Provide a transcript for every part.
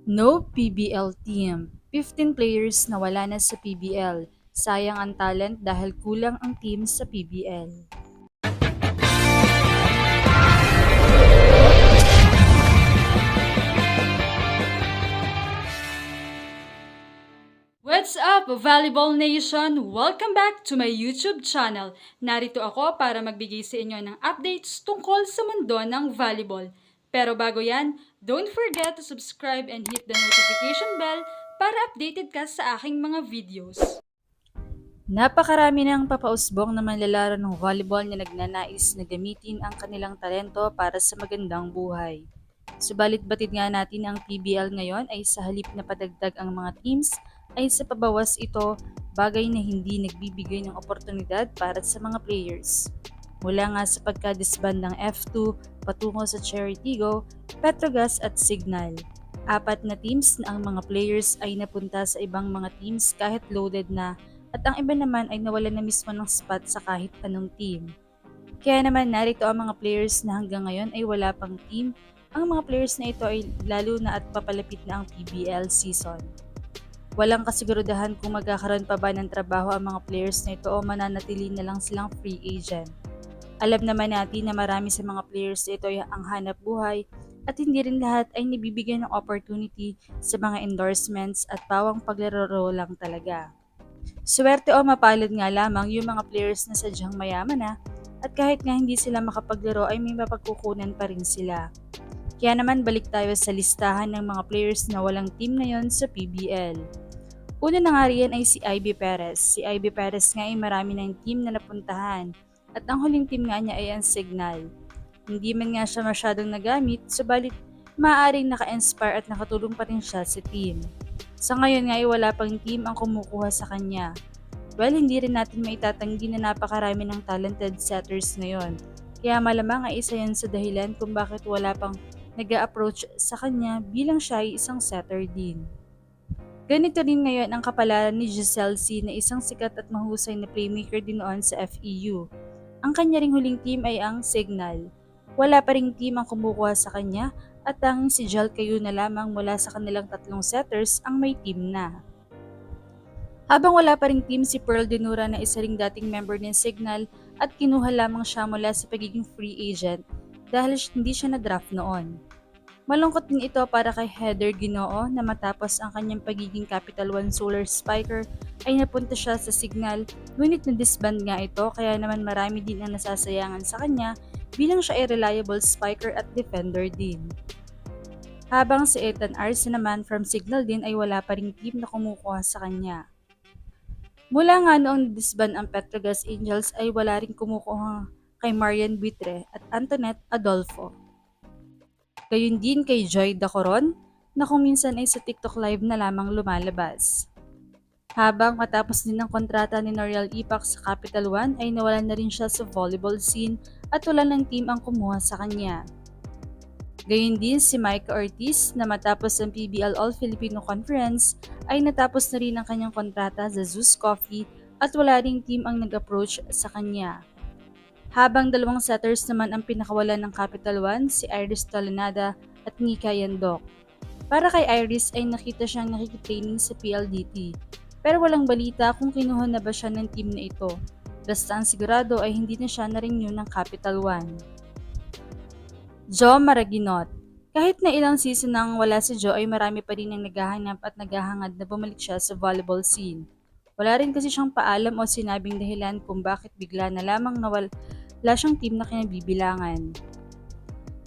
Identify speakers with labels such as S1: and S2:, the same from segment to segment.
S1: No PBL team. 15 players na wala na sa PBL. Sayang ang talent dahil kulang ang team sa PBL. What's up, Volleyball Nation? Welcome back to my YouTube channel. Narito ako para magbigay sa inyo ng updates tungkol sa mundo ng volleyball. Pero bago yan, don't forget to subscribe and hit the notification bell para updated ka sa aking mga videos. Napakarami ng papausbong na manlalaro ng volleyball na nagnanais na gamitin ang kanilang talento para sa magandang buhay. Subalit batid nga natin ang PBL ngayon ay sa halip na padagdag ang mga teams ay sa pabawas ito bagay na hindi nagbibigay ng oportunidad para sa mga players. Mula nga sa pagka-disband ng F2 patungo sa Cherry Tigo, Petrogas at Signal. Apat na teams na ang mga players ay napunta sa ibang mga teams kahit loaded na at ang iba naman ay nawala na mismo ng spot sa kahit anong team. Kaya naman narito ang mga players na hanggang ngayon ay wala pang team. Ang mga players na ito ay lalo na at papalapit na ang PBL season. Walang kasigurudahan kung magkakaroon pa ba ng trabaho ang mga players na ito o mananatili na lang silang free agent. Alam naman natin na marami sa mga players na ito ay ang hanap buhay at hindi rin lahat ay nabibigyan ng opportunity sa mga endorsements at pawang paglaro lang talaga. Swerte o mapalad nga lamang yung mga players na sadyang mayaman na at kahit nga hindi sila makapaglaro ay may mapagkukunan pa rin sila. Kaya naman balik tayo sa listahan ng mga players na walang team ngayon sa PBL. Una na nga riyan ay si Ivy Perez. Si Ivy Perez nga ay marami ng team na napuntahan at ang huling team nga niya ay ang Signal. Hindi man nga siya masyadong nagamit, subalit maaaring naka-inspire at nakatulong pa rin siya sa team. Sa ngayon nga ay wala pang team ang kumukuha sa kanya. Well, hindi rin natin maitatanggi na napakarami ng talented setters ngayon. Kaya malamang ay isa yan sa dahilan kung bakit wala pang nag-a-approach sa kanya bilang siya ay isang setter din. Ganito rin ngayon ang kapalaran ni Giselle C na isang sikat at mahusay na playmaker din noon sa FEU. Ang kanya ring huling team ay ang Signal. Wala pa ring team ang kumukuha sa kanya at tanging si Jal Cayu na lamang mula sa kanilang tatlong setters ang may team na. Habang wala pa ring team si Pearl Denura na isa ring dating member ng Signal at kinuha lamang siya mula sa pagiging free agent dahil hindi siya na-draft noon. Malungkot din ito para kay Heather Ginoo na matapos ang kanyang pagiging Capital One Solar Spiker ay napunta siya sa Signal ngunit na-disband nga ito kaya naman marami din ang nasasayangan sa kanya bilang siya ay reliable spiker at defender din. Habang si Ethan Arce naman from Signal din ay wala pa ring team na kumukuha sa kanya. Mula nga noong disband ang Petrogas Angels ay wala ring kumukuha kay Marian Buitre at Antoinette Adolfo. Gayun din kay Joy Dacoron na kung minsan ay sa TikTok live na lamang lumalabas. Habang matapos din ang kontrata ni Noriel Ipak sa Capital One ay nawalan na rin siya sa volleyball scene at wala ng team ang kumuha sa kanya. Gayun din si Micah Ortiz na matapos ang PBL All-Filipino Conference ay natapos na rin ang kanyang kontrata sa Zeus Coffee at wala ring team ang nag-approach sa kanya. Habang dalawang setters naman ang pinakawalan ng Capital One, si Iris Tolenada at Nika Yandok. Para kay Iris ay nakita siyang nakikitraining sa PLDT, pero walang balita kung kinuha na ba siya ng team na ito. Basta ang sigurado ay hindi na siya na-renew ng Capital One. Joe Maraginot. Kahit na ilang season nang wala si Joe ay marami pa rin ang naghahanap at naghahangad na bumalik siya sa volleyball scene. Wala rin kasi siyang paalam o sinabing dahilan kung bakit bigla na lamang wala siyang team na kinabibilangan.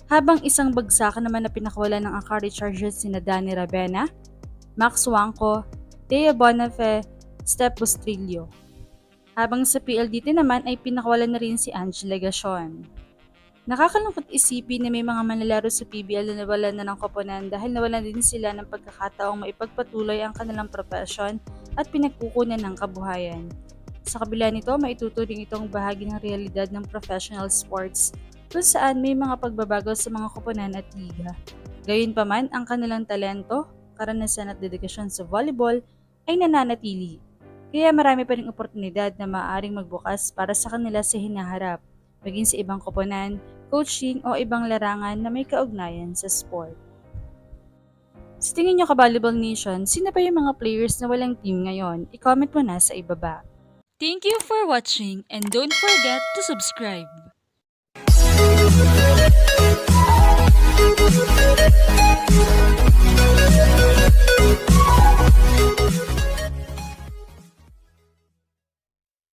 S1: Habang isang bagsakan naman na pinakawalan ng Akari Chargers sina Danny Ravena, Max Wangko, Thea Bonafe, Steph Bustrillo. Habang sa PLDT naman ay pinakawalan na rin si Angela Gacion. Nakakalungkot isipin na may mga manlalaro sa PBL na nawalan na ng koponan dahil nawalan din sila ng pagkakataong maipagpatuloy ang kanilang propesyon at pinagkukunan ng kabuhayan. Sa kabila nito, maituturing itong bahagi ng realidad ng professional sports kung saan may mga pagbabago sa mga koponan at liga. Gayunpaman, ang kanilang talento, karanasan at dedikasyon sa volleyball ay nananatili. Kaya marami pa ring oportunidad na maaaring magbukas para sa kanila sa hinaharap, maging sa ibang koponan, coaching o ibang larangan na may kaugnayan sa sport. Sa tingin nyo ka-Volleyball Nation, sino pa yung mga players na walang team ngayon? I-comment mo na sa ibaba.
S2: Thank you for watching and don't forget to subscribe.